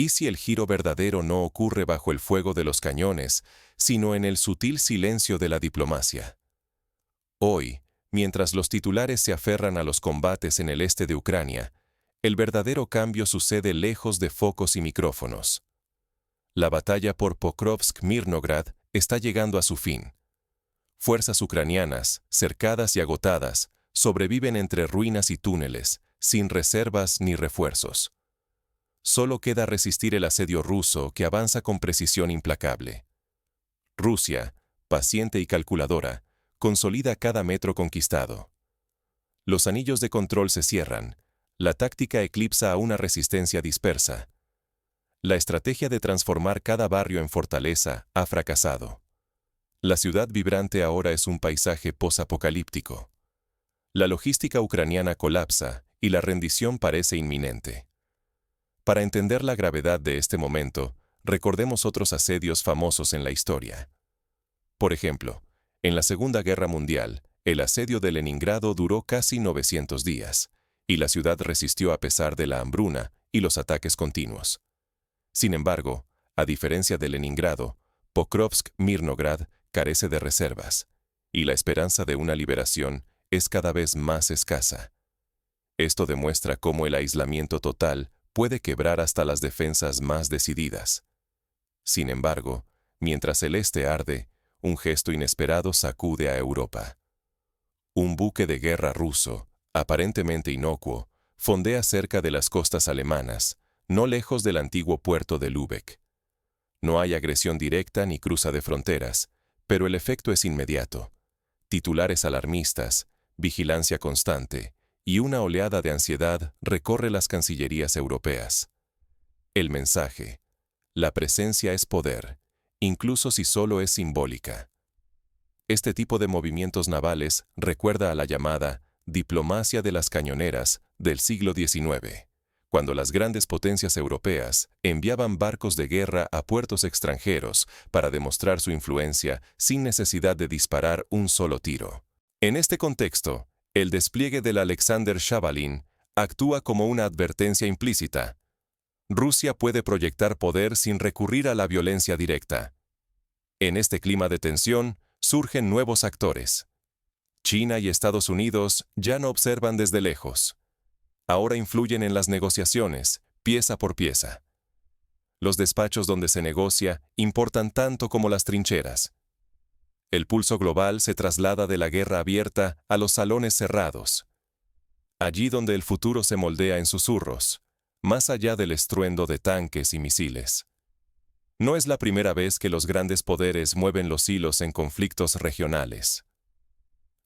¿Y si el giro verdadero no ocurre bajo el fuego de los cañones, sino en el sutil silencio de la diplomacia? Hoy, mientras los titulares se aferran a los combates en el este de Ucrania, el verdadero cambio sucede lejos de focos y micrófonos. La batalla por Pokrovsk-Mirnograd está llegando a su fin. Fuerzas ucranianas, cercadas y agotadas, sobreviven entre ruinas y túneles, sin reservas ni refuerzos. Solo queda resistir el asedio ruso que avanza con precisión implacable. Rusia, paciente y calculadora, consolida cada metro conquistado. Los anillos de control se cierran, la táctica eclipsa a una resistencia dispersa. La estrategia de transformar cada barrio en fortaleza ha fracasado. La ciudad vibrante ahora es un paisaje posapocalíptico. La logística ucraniana colapsa y la rendición parece inminente. Para entender la gravedad de este momento, recordemos otros asedios famosos en la historia. Por ejemplo, en la Segunda Guerra Mundial, el asedio de Leningrado duró casi 900 días, y la ciudad resistió a pesar de la hambruna y los ataques continuos. Sin embargo, a diferencia de Leningrado, Pokrovsk-Mirnograd carece de reservas, y la esperanza de una liberación es cada vez más escasa. Esto demuestra cómo el aislamiento total puede quebrar hasta las defensas más decididas. Sin embargo, mientras el este arde, un gesto inesperado sacude a Europa. Un buque de guerra ruso, aparentemente inocuo, fondea cerca de las costas alemanas, no lejos del antiguo puerto de Lübeck. No hay agresión directa ni cruza de fronteras, pero el efecto es inmediato. Titulares alarmistas, vigilancia constante y una oleada de ansiedad recorre las cancillerías europeas. El mensaje: la presencia es poder, incluso si solo es simbólica. Este tipo de movimientos navales recuerda a la llamada diplomacia de las cañoneras del siglo XIX, cuando las grandes potencias europeas enviaban barcos de guerra a puertos extranjeros para demostrar su influencia sin necesidad de disparar un solo tiro. En este contexto, el despliegue del Alexander Shabalin actúa como una advertencia implícita. Rusia puede proyectar poder sin recurrir a la violencia directa. En este clima de tensión, surgen nuevos actores. China y Estados Unidos ya no observan desde lejos. Ahora influyen en las negociaciones, pieza por pieza. Los despachos donde se negocia importan tanto como las trincheras. El pulso global se traslada de la guerra abierta a los salones cerrados. Allí donde el futuro se moldea en susurros, más allá del estruendo de tanques y misiles. No es la primera vez que los grandes poderes mueven los hilos en conflictos regionales.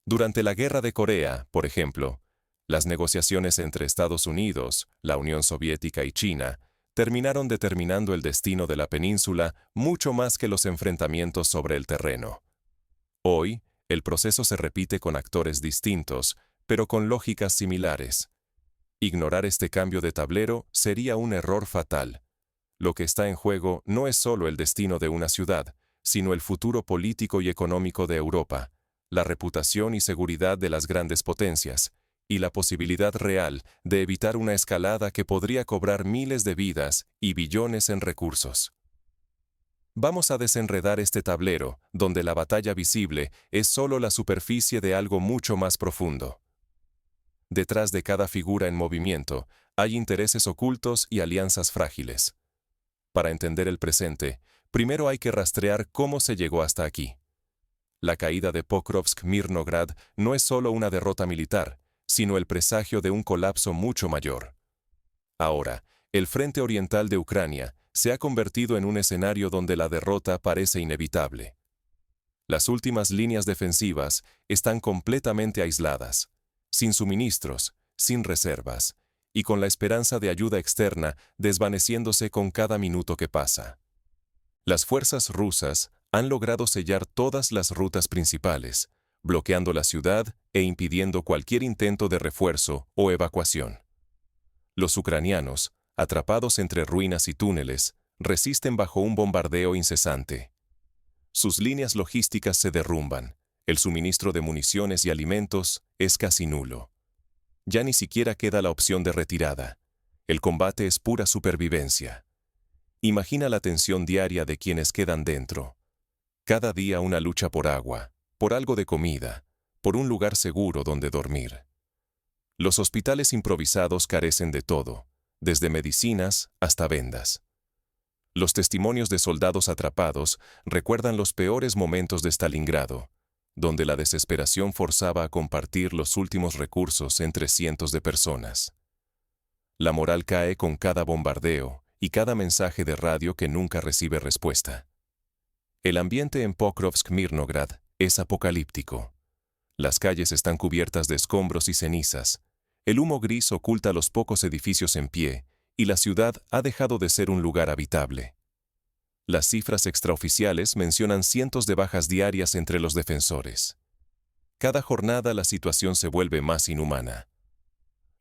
Durante la Guerra de Corea, por ejemplo, las negociaciones entre Estados Unidos, la Unión Soviética y China terminaron determinando el destino de la península mucho más que los enfrentamientos sobre el terreno. Hoy, el proceso se repite con actores distintos, pero con lógicas similares. Ignorar este cambio de tablero sería un error fatal. Lo que está en juego no es solo el destino de una ciudad, sino el futuro político y económico de Europa, la reputación y seguridad de las grandes potencias, y la posibilidad real de evitar una escalada que podría cobrar miles de vidas y billones en recursos. Vamos a desenredar este tablero, donde la batalla visible es solo la superficie de algo mucho más profundo. Detrás de cada figura en movimiento, hay intereses ocultos y alianzas frágiles. Para entender el presente, primero hay que rastrear cómo se llegó hasta aquí. La caída de Pokrovsk-Mirnograd no es solo una derrota militar, sino el presagio de un colapso mucho mayor. Ahora, el frente oriental de Ucrania se ha convertido en un escenario donde la derrota parece inevitable. Las últimas líneas defensivas están completamente aisladas, sin suministros, sin reservas, y con la esperanza de ayuda externa desvaneciéndose con cada minuto que pasa. Las fuerzas rusas han logrado sellar todas las rutas principales, bloqueando la ciudad e impidiendo cualquier intento de refuerzo o evacuación. Los ucranianos, atrapados entre ruinas y túneles, resisten bajo un bombardeo incesante. Sus líneas logísticas se derrumban, el suministro de municiones y alimentos es casi nulo. Ya ni siquiera queda la opción de retirada. El combate es pura supervivencia. Imagina la tensión diaria de quienes quedan dentro. Cada día una lucha por agua, por algo de comida, por un lugar seguro donde dormir. Los hospitales improvisados carecen de todo, desde medicinas hasta vendas. Los testimonios de soldados atrapados recuerdan los peores momentos de Stalingrado, donde la desesperación forzaba a compartir los últimos recursos entre cientos de personas. La moral cae con cada bombardeo y cada mensaje de radio que nunca recibe respuesta. El ambiente en Pokrovsk-Mirnograd es apocalíptico. Las calles están cubiertas de escombros y cenizas. El humo gris oculta los pocos edificios en pie, y la ciudad ha dejado de ser un lugar habitable. Las cifras extraoficiales mencionan cientos de bajas diarias entre los defensores. Cada jornada la situación se vuelve más inhumana.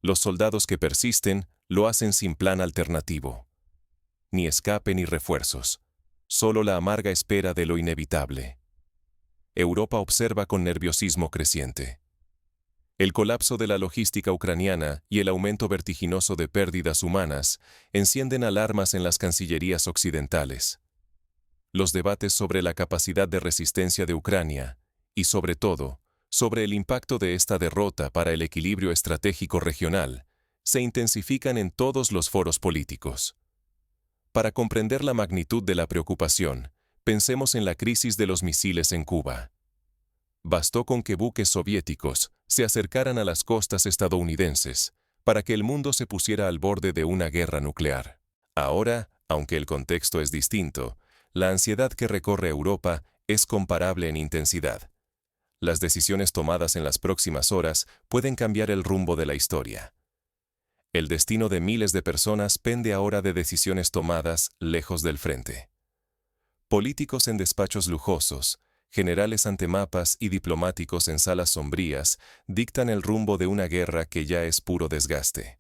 Los soldados que persisten lo hacen sin plan alternativo. Ni escape ni refuerzos, solo la amarga espera de lo inevitable. Europa observa con nerviosismo creciente. El colapso de la logística ucraniana y el aumento vertiginoso de pérdidas humanas encienden alarmas en las cancillerías occidentales. Los debates sobre la capacidad de resistencia de Ucrania y, sobre todo, sobre el impacto de esta derrota para el equilibrio estratégico regional, se intensifican en todos los foros políticos. Para comprender la magnitud de la preocupación, pensemos en la crisis de los misiles en Cuba. Bastó con que buques soviéticos se acercaran a las costas estadounidenses para que el mundo se pusiera al borde de una guerra nuclear. Ahora, aunque el contexto es distinto, la ansiedad que recorre Europa es comparable en intensidad. Las decisiones tomadas en las próximas horas pueden cambiar el rumbo de la historia. El destino de miles de personas pende ahora de decisiones tomadas lejos del frente. Políticos en despachos lujosos, generales ante mapas y diplomáticos en salas sombrías dictan el rumbo de una guerra que ya es puro desgaste.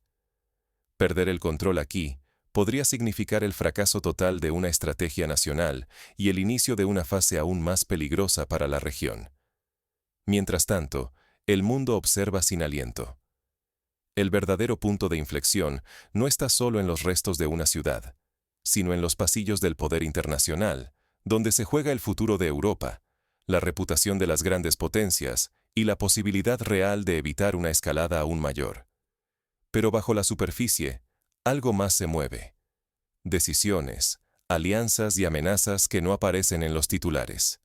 Perder el control aquí podría significar el fracaso total de una estrategia nacional y el inicio de una fase aún más peligrosa para la región. Mientras tanto, el mundo observa sin aliento. El verdadero punto de inflexión no está solo en los restos de una ciudad, sino en los pasillos del poder internacional, donde se juega el futuro de Europa, la reputación de las grandes potencias y la posibilidad real de evitar una escalada aún mayor. Pero bajo la superficie, algo más se mueve. Decisiones, alianzas y amenazas que no aparecen en los titulares.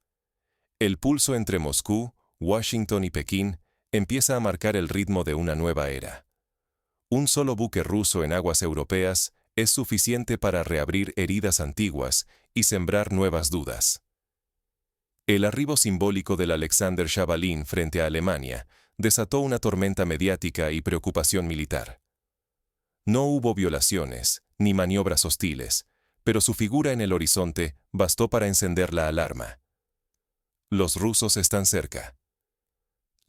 El pulso entre Moscú, Washington y Pekín empieza a marcar el ritmo de una nueva era. Un solo buque ruso en aguas europeas es suficiente para reabrir heridas antiguas y sembrar nuevas dudas. El arribo simbólico del Alexander Chavalin frente a Alemania desató una tormenta mediática y preocupación militar. No hubo violaciones ni maniobras hostiles, pero su figura en el horizonte bastó para encender la alarma. Los rusos están cerca.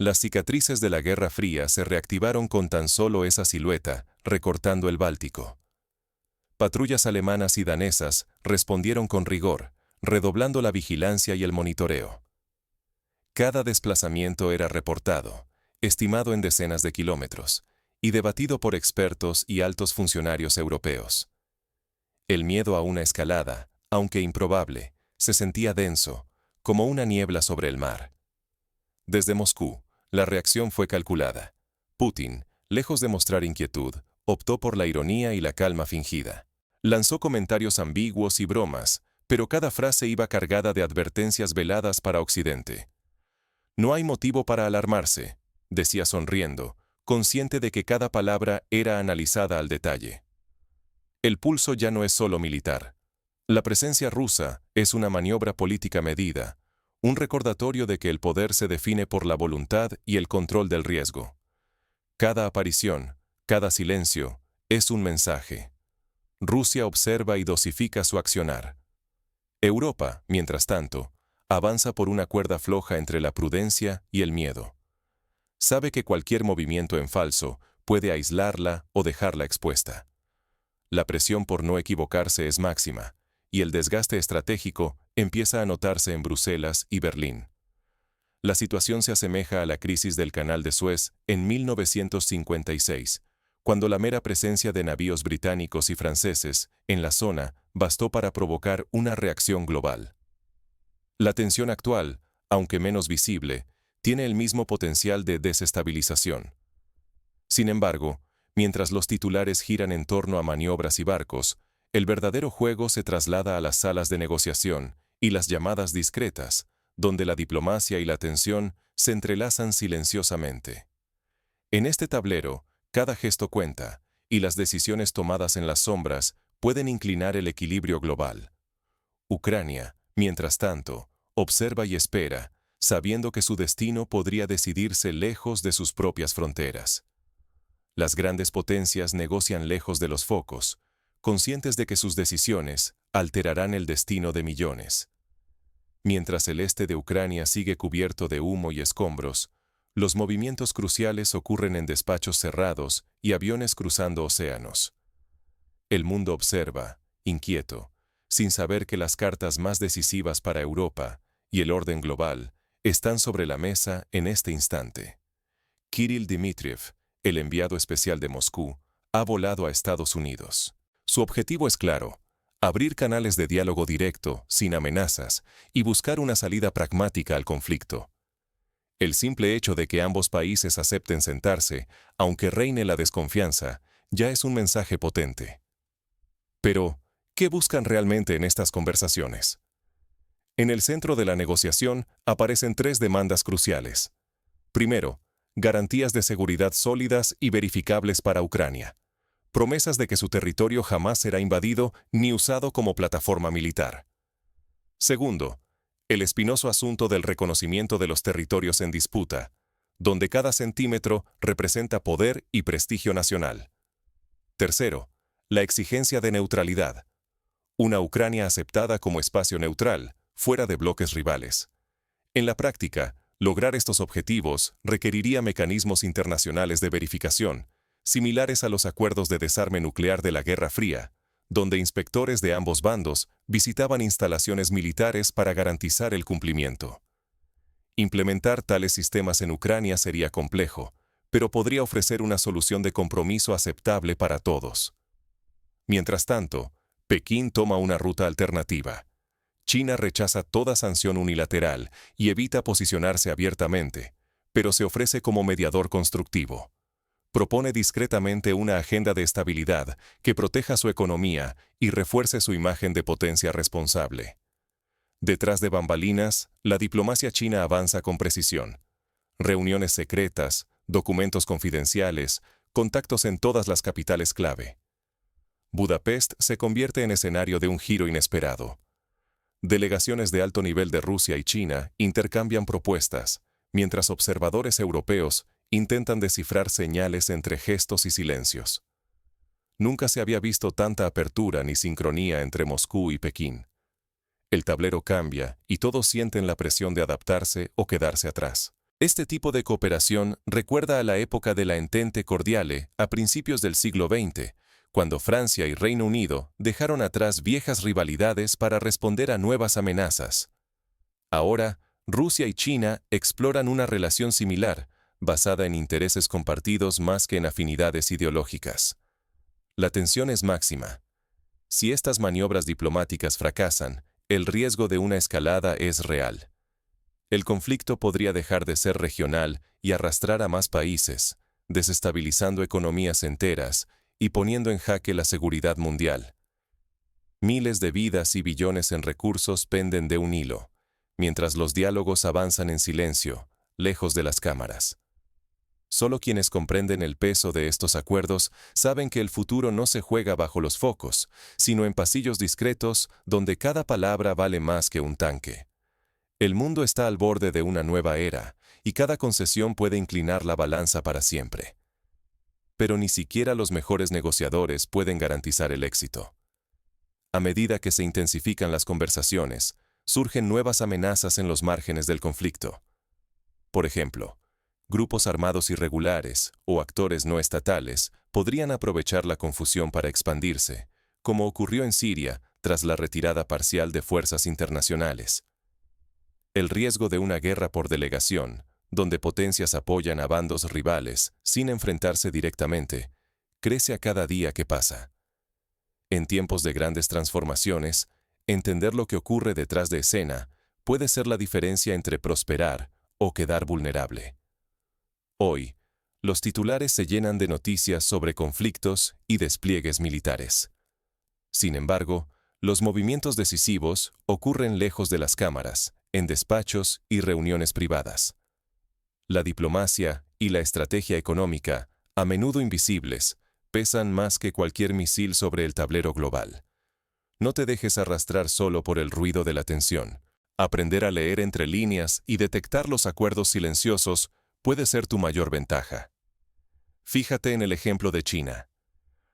Las cicatrices de la Guerra Fría se reactivaron con tan solo esa silueta, recortando el Báltico. Patrullas alemanas y danesas respondieron con rigor, redoblando la vigilancia y el monitoreo. Cada desplazamiento era reportado, estimado en decenas de kilómetros, y debatido por expertos y altos funcionarios europeos. El miedo a una escalada, aunque improbable, se sentía denso, como una niebla sobre el mar. Desde Moscú, la reacción fue calculada. Putin, lejos de mostrar inquietud, optó por la ironía y la calma fingida. Lanzó comentarios ambiguos y bromas, pero cada frase iba cargada de advertencias veladas para Occidente. No hay motivo para alarmarse, decía sonriendo, consciente de que cada palabra era analizada al detalle. El pulso ya no es solo militar. La presencia rusa es una maniobra política medida, un recordatorio de que el poder se define por la voluntad y el control del riesgo. Cada aparición, cada silencio, es un mensaje. Rusia observa y dosifica su accionar. Europa, mientras tanto, avanza por una cuerda floja entre la prudencia y el miedo. Sabe que cualquier movimiento en falso puede aislarla o dejarla expuesta. La presión por no equivocarse es máxima, y el desgaste estratégico empieza a notarse en Bruselas y Berlín. La situación se asemeja a la crisis del Canal de Suez en 1956, cuando la mera presencia de navíos británicos y franceses en la zona bastó para provocar una reacción global. La tensión actual, aunque menos visible, tiene el mismo potencial de desestabilización. Sin embargo, mientras los titulares giran en torno a maniobras y barcos, el verdadero juego se traslada a las salas de negociación y las llamadas discretas, donde la diplomacia y la tensión se entrelazan silenciosamente. En este tablero, cada gesto cuenta, y las decisiones tomadas en las sombras pueden inclinar el equilibrio global. Ucrania, mientras tanto, observa y espera, sabiendo que su destino podría decidirse lejos de sus propias fronteras. Las grandes potencias negocian lejos de los focos, conscientes de que sus decisiones alterarán el destino de millones. Mientras el este de Ucrania sigue cubierto de humo y escombros, los movimientos cruciales ocurren en despachos cerrados y aviones cruzando océanos. El mundo observa, inquieto, sin saber que las cartas más decisivas para Europa y el orden global están sobre la mesa en este instante. Kirill Dmitriev, el enviado especial de Moscú, ha volado a Estados Unidos. Su objetivo es claro: abrir canales de diálogo directo, sin amenazas, y buscar una salida pragmática al conflicto. El simple hecho de que ambos países acepten sentarse, aunque reine la desconfianza, ya es un mensaje potente. Pero, ¿qué buscan realmente en estas conversaciones? En el centro de la negociación aparecen tres demandas cruciales. Primero, garantías de seguridad sólidas y verificables para Ucrania. Promesas de que su territorio jamás será invadido ni usado como plataforma militar. Segundo, el espinoso asunto del reconocimiento de los territorios en disputa, donde cada centímetro representa poder y prestigio nacional. Tercero, la exigencia de neutralidad. Una Ucrania aceptada como espacio neutral, fuera de bloques rivales. En la práctica, lograr estos objetivos requeriría mecanismos internacionales de verificación, similares a los acuerdos de desarme nuclear de la Guerra Fría, donde inspectores de ambos bandos visitaban instalaciones militares para garantizar el cumplimiento. Implementar tales sistemas en Ucrania sería complejo, pero podría ofrecer una solución de compromiso aceptable para todos. Mientras tanto, Pekín toma una ruta alternativa. China rechaza toda sanción unilateral y evita posicionarse abiertamente, pero se ofrece como mediador constructivo. Propone discretamente una agenda de estabilidad que proteja su economía y refuerce su imagen de potencia responsable. Detrás de bambalinas, la diplomacia china avanza con precisión. Reuniones secretas, documentos confidenciales, contactos en todas las capitales clave. Budapest se convierte en escenario de un giro inesperado. Delegaciones de alto nivel de Rusia y China intercambian propuestas, mientras observadores europeos intentan descifrar señales entre gestos y silencios. Nunca se había visto tanta apertura ni sincronía entre Moscú y Pekín. El tablero cambia y todos sienten la presión de adaptarse o quedarse atrás. Este tipo de cooperación recuerda a la época de la Entente Cordiale a principios del siglo XX, cuando Francia y Reino Unido dejaron atrás viejas rivalidades para responder a nuevas amenazas. Ahora, Rusia y China exploran una relación similar, basada en intereses compartidos más que en afinidades ideológicas. La tensión es máxima. Si estas maniobras diplomáticas fracasan, el riesgo de una escalada es real. El conflicto podría dejar de ser regional y arrastrar a más países, desestabilizando economías enteras y poniendo en jaque la seguridad mundial. Miles de vidas y billones en recursos penden de un hilo, mientras los diálogos avanzan en silencio, lejos de las cámaras. Solo quienes comprenden el peso de estos acuerdos saben que el futuro no se juega bajo los focos, sino en pasillos discretos donde cada palabra vale más que un tanque. El mundo está al borde de una nueva era, y cada concesión puede inclinar la balanza para siempre. Pero ni siquiera los mejores negociadores pueden garantizar el éxito. A medida que se intensifican las conversaciones, surgen nuevas amenazas en los márgenes del conflicto. Por ejemplo, grupos armados irregulares o actores no estatales podrían aprovechar la confusión para expandirse, como ocurrió en Siria tras la retirada parcial de fuerzas internacionales. El riesgo de una guerra por delegación, donde potencias apoyan a bandos rivales sin enfrentarse directamente, crece a cada día que pasa. En tiempos de grandes transformaciones, entender lo que ocurre detrás de escena puede ser la diferencia entre prosperar o quedar vulnerable. Hoy, los titulares se llenan de noticias sobre conflictos y despliegues militares. Sin embargo, los movimientos decisivos ocurren lejos de las cámaras, en despachos y reuniones privadas. La diplomacia y la estrategia económica, a menudo invisibles, pesan más que cualquier misil sobre el tablero global. No te dejes arrastrar solo por el ruido de la tensión. Aprender a leer entre líneas y detectar los acuerdos silenciosos puede ser tu mayor ventaja. Fíjate en el ejemplo de China.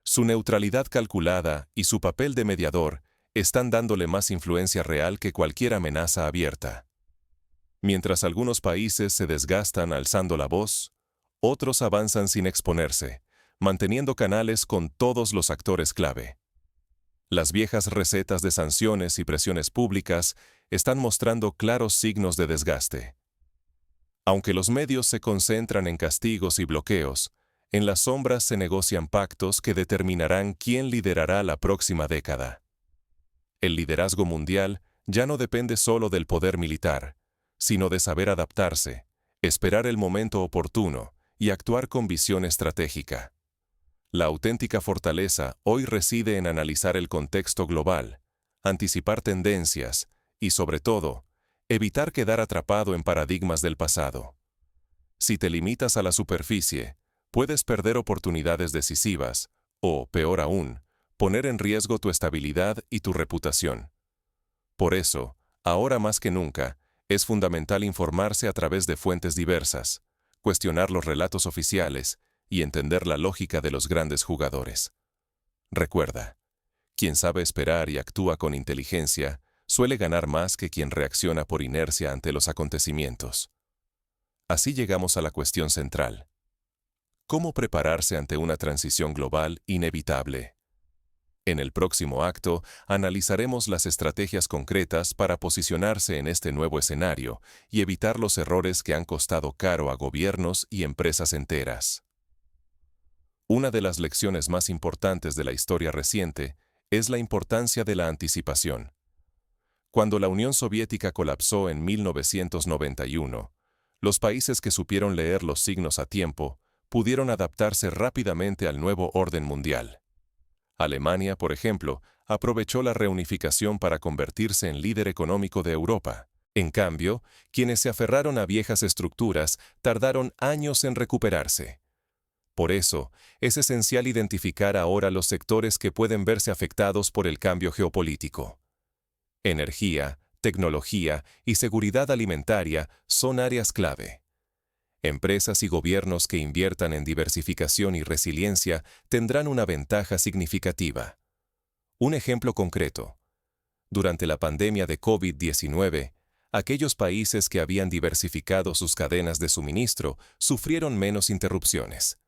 Su neutralidad calculada y su papel de mediador están dándole más influencia real que cualquier amenaza abierta. Mientras algunos países se desgastan alzando la voz, otros avanzan sin exponerse, manteniendo canales con todos los actores clave. Las viejas recetas de sanciones y presiones públicas están mostrando claros signos de desgaste. Aunque los medios se concentran en castigos y bloqueos, en las sombras se negocian pactos que determinarán quién liderará la próxima década. El liderazgo mundial ya no depende solo del poder militar, sino de saber adaptarse, esperar el momento oportuno y actuar con visión estratégica. La auténtica fortaleza hoy reside en analizar el contexto global, anticipar tendencias y, sobre todo, evitar quedar atrapado en paradigmas del pasado. Si te limitas a la superficie, puedes perder oportunidades decisivas o, peor aún, poner en riesgo tu estabilidad y tu reputación. Por eso, ahora más que nunca, es fundamental informarse a través de fuentes diversas, cuestionar los relatos oficiales y entender la lógica de los grandes jugadores. Recuerda, quien sabe esperar y actúa con inteligencia suele ganar más que quien reacciona por inercia ante los acontecimientos. Así llegamos a la cuestión central. ¿Cómo prepararse ante una transición global inevitable? En el próximo acto, analizaremos las estrategias concretas para posicionarse en este nuevo escenario y evitar los errores que han costado caro a gobiernos y empresas enteras. Una de las lecciones más importantes de la historia reciente es la importancia de la anticipación. Cuando la Unión Soviética colapsó en 1991, los países que supieron leer los signos a tiempo pudieron adaptarse rápidamente al nuevo orden mundial. Alemania, por ejemplo, aprovechó la reunificación para convertirse en líder económico de Europa. En cambio, quienes se aferraron a viejas estructuras tardaron años en recuperarse. Por eso, es esencial identificar ahora los sectores que pueden verse afectados por el cambio geopolítico. Energía, tecnología y seguridad alimentaria son áreas clave. Empresas y gobiernos que inviertan en diversificación y resiliencia tendrán una ventaja significativa. Un ejemplo concreto. Durante la pandemia de COVID-19, aquellos países que habían diversificado sus cadenas de suministro sufrieron menos interrupciones.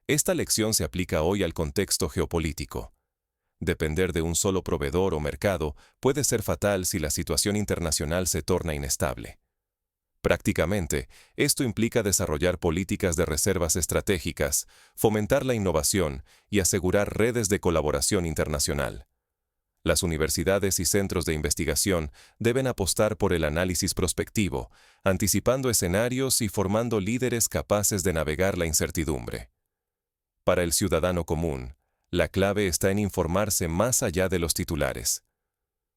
Esta lección se aplica hoy al contexto geopolítico. Depender de un solo proveedor o mercado puede ser fatal si la situación internacional se torna inestable. Prácticamente, esto implica desarrollar políticas de reservas estratégicas, fomentar la innovación y asegurar redes de colaboración internacional. Las universidades y centros de investigación deben apostar por el análisis prospectivo, anticipando escenarios y formando líderes capaces de navegar la incertidumbre. Para el ciudadano común, la clave está en informarse más allá de los titulares.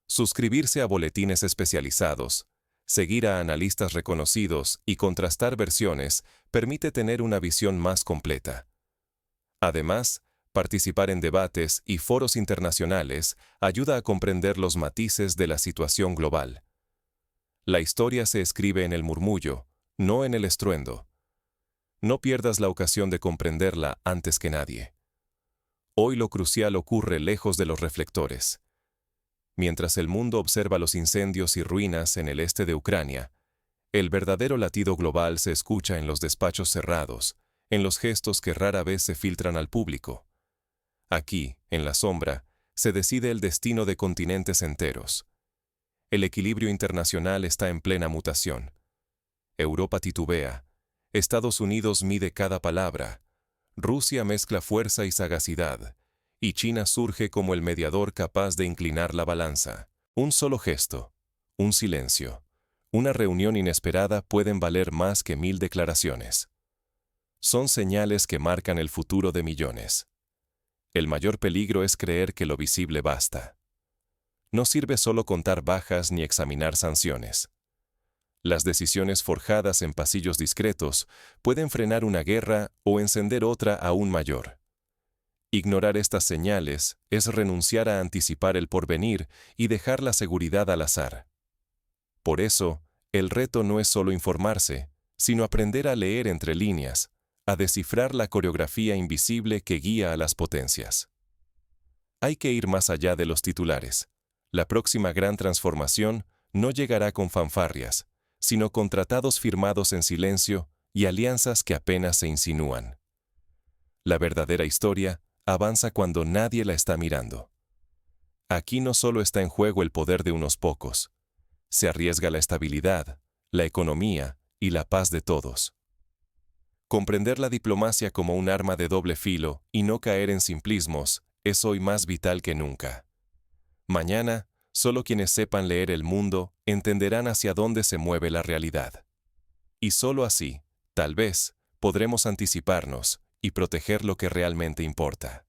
Suscribirse a boletines especializados, seguir a analistas reconocidos y contrastar versiones permite tener una visión más completa. Además, participar en debates y foros internacionales ayuda a comprender los matices de la situación global. La historia se escribe en el murmullo, no en el estruendo. No pierdas la ocasión de comprenderla antes que nadie. Hoy lo crucial ocurre lejos de los reflectores. Mientras el mundo observa los incendios y ruinas en el este de Ucrania, el verdadero latido global se escucha en los despachos cerrados, en los gestos que rara vez se filtran al público. Aquí, en la sombra, se decide el destino de continentes enteros. El equilibrio internacional está en plena mutación. Europa titubea. Estados Unidos mide cada palabra. Rusia mezcla fuerza y sagacidad, y China surge como el mediador capaz de inclinar la balanza. Un solo gesto, un silencio, una reunión inesperada pueden valer más que 1000 declaraciones. Son señales que marcan el futuro de millones. El mayor peligro es creer que lo visible basta. No sirve solo contar bajas ni examinar sanciones. Las decisiones forjadas en pasillos discretos pueden frenar una guerra o encender otra aún mayor. Ignorar estas señales es renunciar a anticipar el porvenir y dejar la seguridad al azar. Por eso, el reto no es solo informarse, sino aprender a leer entre líneas, a descifrar la coreografía invisible que guía a las potencias. Hay que ir más allá de los titulares. La próxima gran transformación no llegará con fanfarrias, sino con tratados firmados en silencio y alianzas que apenas se insinúan. La verdadera historia avanza cuando nadie la está mirando. Aquí no solo está en juego el poder de unos pocos, se arriesga la estabilidad, la economía y la paz de todos. Comprender la diplomacia como un arma de doble filo y no caer en simplismos es hoy más vital que nunca. Mañana, solo quienes sepan leer el mundo entenderán hacia dónde se mueve la realidad. Y solo así, tal vez, podremos anticiparnos y proteger lo que realmente importa.